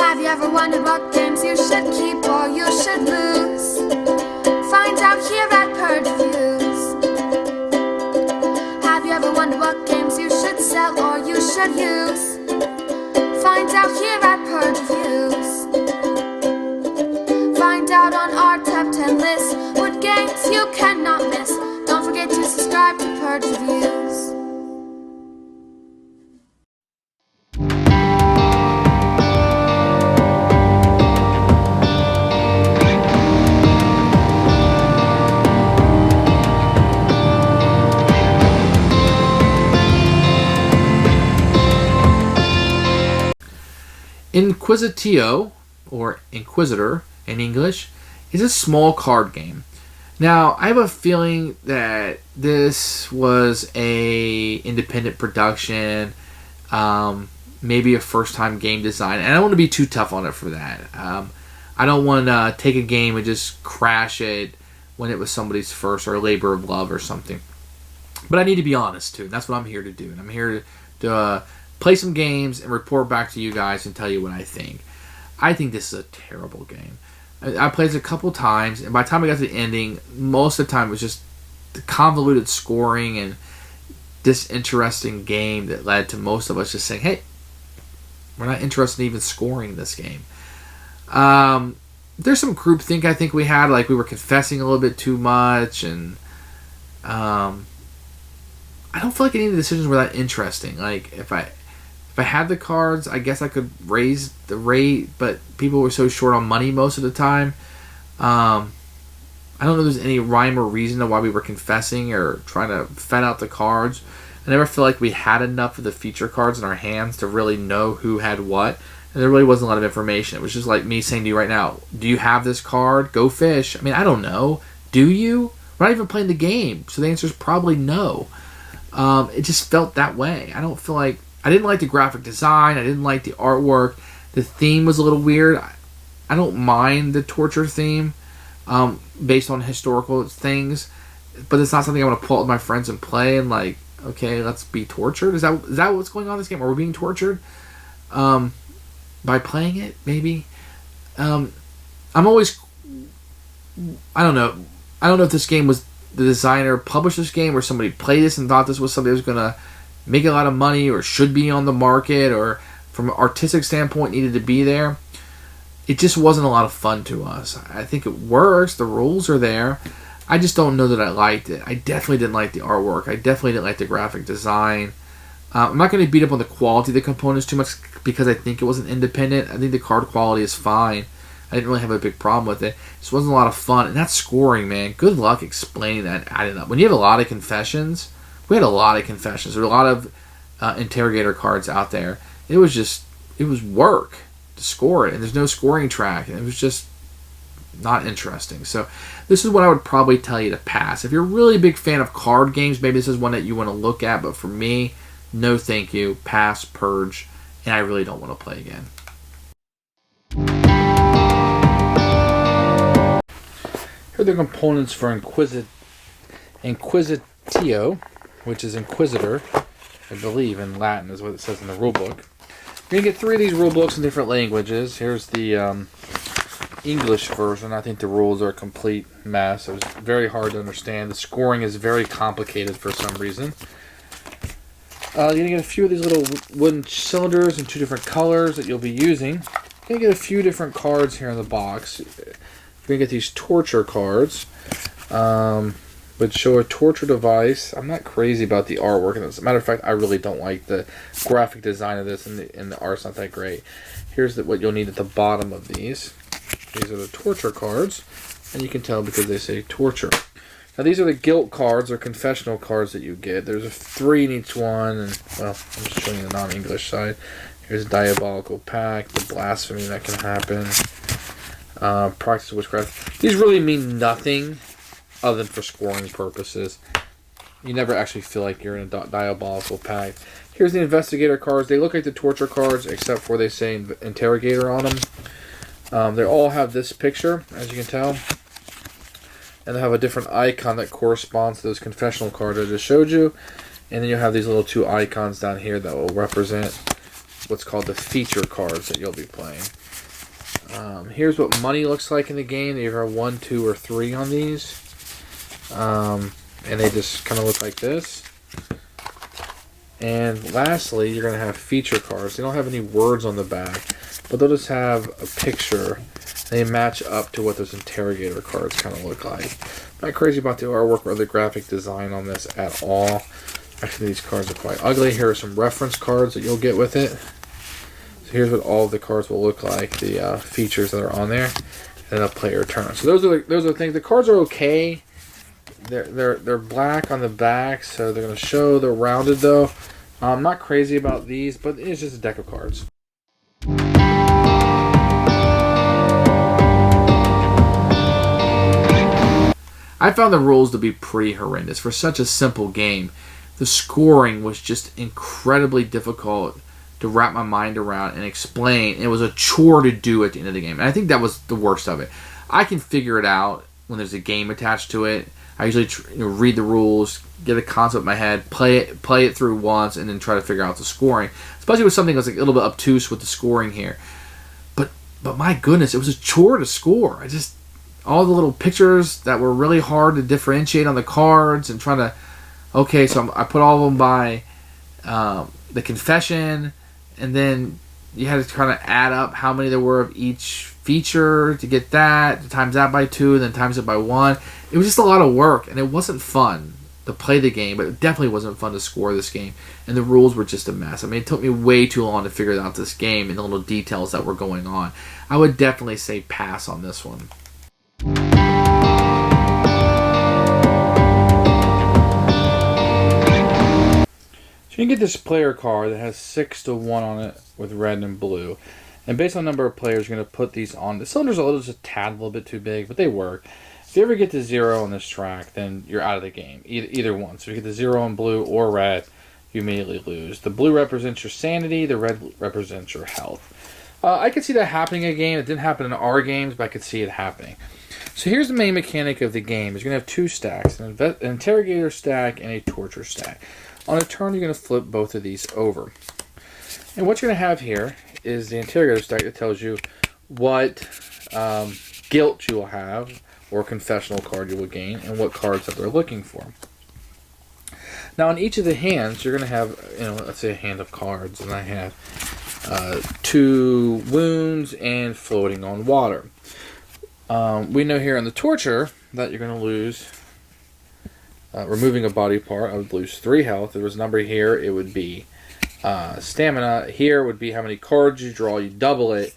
Have you ever wondered what games you should keep or you should lose? Find out here at Purge Reviews. Have you ever wondered what games you should sell or you should use? Find out here at Purge Reviews. Find out on our top 10 list what games you cannot miss. Don't forget to subscribe to Purge Reviews. Inquisitio, or Inquisitor in English, is a small card game. Now, I have a feeling that this was a independent production, maybe a first-time game design, and I don't want to be too tough on it for that. I don't want to take a game and just crash it when it was somebody's first or a labor of love or something. But I need to be honest, too. That's what I'm here to do. And I'm here to play some games and report back to you guys and tell you what I think. I think this is a terrible game. I played it a couple times, and by the time I got to the ending, most of the time it was just the convoluted scoring and disinteresting game that led to most of us just saying, hey, we're not interested in even scoring this game. There's some groupthink I think we had, like we were confessing a little bit too much, and I don't feel like any of the decisions were that interesting. Like, if I had the cards, I guess I could raise the rate, but people were so short on money most of the time. I don't know if there's any rhyme or reason to why we were confessing or trying to vet out the cards. I never feel like we had enough of the feature cards in our hands to really know who had what. And there really wasn't a lot of information. It was just like me saying to you right now, do you have this card? Go fish. I mean, I don't know. Do you? We're not even playing the game. So the answer is probably no. It just felt that way. I don't feel like... I didn't like the graphic design. I didn't like the artwork. The theme was a little weird. I don't mind the torture theme based on historical things, but it's not something I want to pull out with my friends and play and like, okay, let's be tortured. Is that what's going on in this game? Are we being tortured by playing it? Maybe. I'm always... I don't know. I don't know if this game was the designer published this game or somebody played this and thought this was something that was going to make a lot of money or should be on the market or from an artistic standpoint needed to be there. It just wasn't a lot of fun to us. I think it works. The rules are there. I just don't know that I liked it. I definitely didn't like the artwork. I definitely didn't like the graphic design. I'm not going to beat up on the quality of the components too much because I think it wasn't independent. I think the card quality is fine. I didn't really have a big problem with it. This wasn't a lot of fun. And that scoring, man, good luck explaining that and adding up. When you have a lot of confessions... We had a lot of confessions. There were a lot of interrogator cards out there. It was work to score it, and there's no scoring track, and it was just not interesting. So this is what I would probably tell you to pass. If you're a really big fan of card games, maybe this is one that you want to look at, but for me, no thank you. Pass, Purge, and I really don't want to play again. Here are the components for Inquisitio, which is Inquisitor, I believe in Latin is what it says in the rule book. You're going to get 3 of these rule books in different languages. Here's the English version. I think the rules are a complete mess. It was very hard to understand. The scoring is very complicated for some reason. You're going to get a few of these little wooden cylinders in 2 different colors that you'll be using. You're going to get a few different cards here in the box. You're going to get these torture cards. Would show a torture device. I'm not crazy about the artwork. As a matter of fact, I really don't like the graphic design of this, and the art's not that great. Here's what you'll need at the bottom of these. These are the torture cards, and you can tell because they say torture. Now these are the guilt cards or confessional cards that you get. There's 3 in each one, and well, I'm just showing you the non-English side. Here's diabolical pact, the blasphemy that can happen, practice of witchcraft. These really mean nothing other than for scoring purposes. You never actually feel like you're in a diabolical pact. Here's the investigator cards. They look like the torture cards, except for they say interrogator on them. They all have this picture, as you can tell. And they have a different icon that corresponds to those confessional cards I just showed you. And then you have these little 2 icons down here that will represent what's called the feature cards that you'll be playing. Here's what money looks like in the game. You have 1, 2, or 3 on these. And they just kind of look like this. And lastly, you're going to have feature cards. They don't have any words on the back, but they'll just have a picture. They match up to what those interrogator cards kind of look like. Not crazy about the artwork or the graphic design on this at all. Actually, these cards are quite ugly. Here are some reference cards that you'll get with it. So here's what all of the cards will look like, the features that are on there, and a player turn. So those are the things. The cards are okay. They're black on the back, so they're going to show. They're rounded though. I'm not crazy about these, but it's just a deck of cards. I found the rules to be pretty horrendous. For such a simple game, the scoring was just incredibly difficult to wrap my mind around and explain. It was a chore to do at the end of the game. And I think that was the worst of it. I can figure it out when there's a game attached to it. I usually read the rules, get a concept in my head, play it through once, and then try to figure out the scoring. Especially with something that's like a little bit obtuse with the scoring here. But my goodness, it was a chore to score. All the little pictures that were really hard to differentiate on the cards, and trying to, okay, so I put all of them by the confession, and then you had to kind of add up how many there were of each feature to get that, times that by 2, and then times it by 1. It was just a lot of work, and it wasn't fun to play the game, but it definitely wasn't fun to score this game, and the rules were just a mess. I mean, it took me way too long to figure out this game and the little details that were going on. I would definitely say pass on this one. So you can get this player card that has 6 to 1 on it with red and blue. And based on the number of players, you're going to put these on. The cylinders are just a tad, a little bit too big, but they work. If you ever get to 0 on this track, then you're out of the game. Either one. So if you get to 0 on blue or red, you immediately lose. The blue represents your sanity. The red represents your health. I could see that happening in a game. It didn't happen in our games, but I could see it happening. So here's the main mechanic of the game. You're going to have 2 stacks, an interrogator stack and a torture stack. On a turn, you're going to flip both of these over. And what you're going to have here is the interrogator stack that tells you what guilt you will have, or confessional card you will gain, and what cards that they're looking for. Now, on each of the hands, you're going to have, let's say a hand of cards, and I have 2 wounds and floating on water. We know here in the torture that you're going to lose, removing a body part, I would lose 3 health. If there was a number here, it would be stamina. Here would be how many cards you draw, you double it,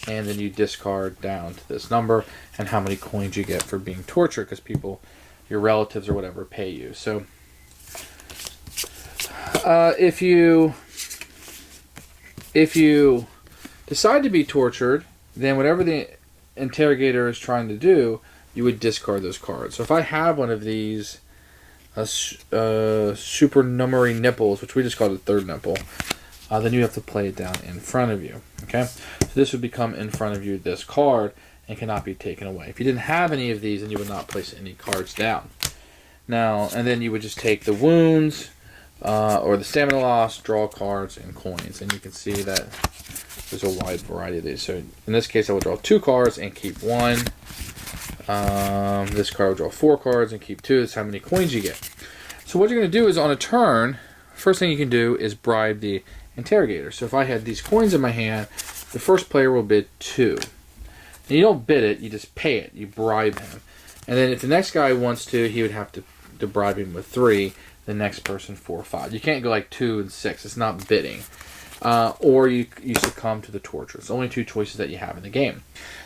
and then you discard down to this number, and how many coins you get for being tortured, because people, your relatives or whatever, pay you. So if you decide to be tortured, then whatever the interrogator is trying to do, you would discard those cards. So if I have one of these supernumerary nipples, which we just call it the 3rd nipple, then you have to play it down in front of you. Okay, so this would become in front of you, this card, and cannot be taken away. If you didn't have any of these, then you would not place any cards down. Now, and then you would just take the wounds or the stamina loss, draw cards, and coins. And you can see that there's a wide variety of these. So in this case, I will draw 2 cards and keep 1. This card will draw 4 cards and keep 2. That's how many coins you get. So what you're going to do is, on a turn, first thing you can do is bribe the interrogator. So if I had these coins in my hand, the first player will bid 2. And you don't bid it, you just pay it. You bribe him. And then if the next guy wants to, he would have to bribe him with 3. The next person 4 or 5. You can't go like 2 and 6. It's not bidding. Or you succumb to the torture. It's only 2 choices that you have in the game.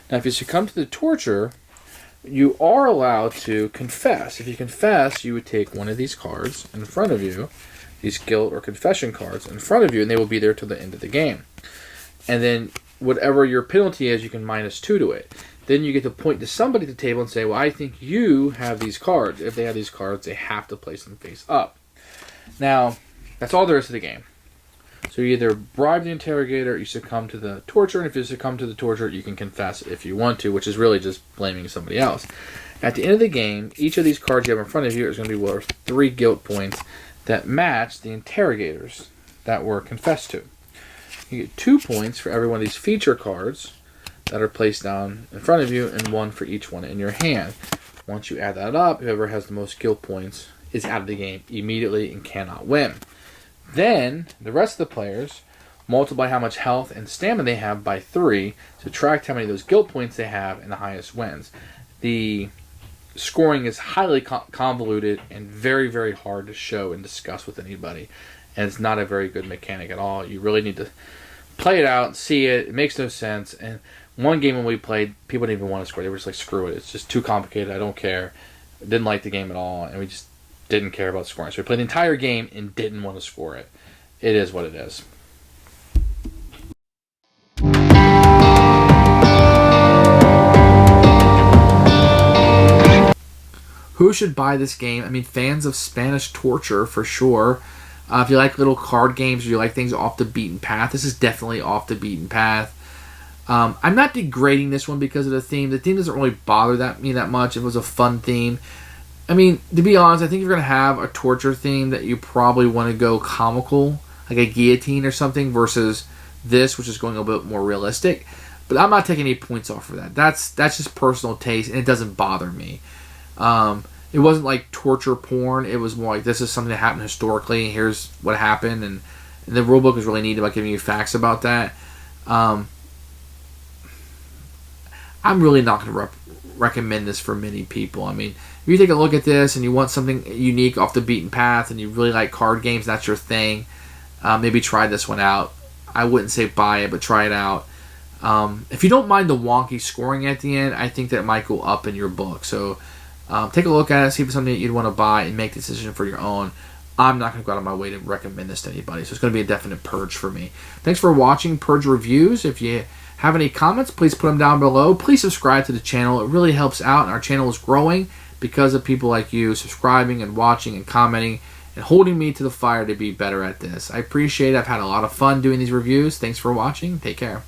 Now, if you succumb to the torture, you are allowed to confess. If you confess, you would take one of these cards in front of you, these guilt or confession cards in front of you, and they will be there till the end of the game. And then whatever your penalty is, you can -2 to it. Then you get to point to somebody at the table and say, well, I think you have these cards. If they have these cards, they have to place them face up. Now, that's all there is to the game. So you either bribe the interrogator, you succumb to the torture, and if you succumb to the torture, you can confess if you want to, which is really just blaming somebody else. At the end of the game, each of these cards you have in front of you is going to be worth 3 guilt points that match the interrogators that were confessed to. You get 2 points for every one of these feature cards that are placed down in front of you, and 1 for each one in your hand. Once you add that up, whoever has the most skill points is out of the game immediately and cannot win. Then, the rest of the players multiply how much health and stamina they have by 3, subtract how many of those guild points they have, and the highest wins. The scoring is highly convoluted and very, very hard to show and discuss with anybody. And it's not a very good mechanic at all. You really need to play it out, see it. It makes no sense. And one game when we played, people didn't even want to score. They were just like, screw it. It's just too complicated. I don't care. Didn't like the game at all. And we just didn't care about scoring. So we played the entire game and didn't want to score it. It is what it is. Who should buy this game? I mean, fans of Spanish torture for sure. If you like little card games or you like things off the beaten path, this is definitely off the beaten path. I'm not degrading this one because of the theme. The theme doesn't really bother me that much. It was a fun theme. I mean, to be honest, I think if you're going to have a torture theme that you probably want to go comical, like a guillotine or something, versus this, which is going a bit more realistic. But I'm not taking any points off for that. That's just personal taste, and it doesn't bother me. It wasn't like torture porn. It was more like, this is something that happened historically. Here's what happened, and the rulebook is really neat about giving you facts about that. I'm really not going to recommend this for many people. I mean, if you take a look at this and you want something unique off the beaten path, and you really like card games, that's your thing. Maybe try this one out. I wouldn't say buy it, but try it out. If you don't mind the wonky scoring at the end, I think that might go up in your book. So take a look at it, see if it's something that you'd want to buy, and make the decision for your own. I'm not going to go out of my way to recommend this to anybody, so it's going to be a definite purge for me. Thanks for watching Purge Reviews. If you have any comments, please put them down below. Please subscribe to the channel. It really helps out, and our channel is growing because of people like you subscribing and watching and commenting and holding me to the fire to be better at this. I appreciate it. I've had a lot of fun doing these reviews. Thanks for watching. Take care.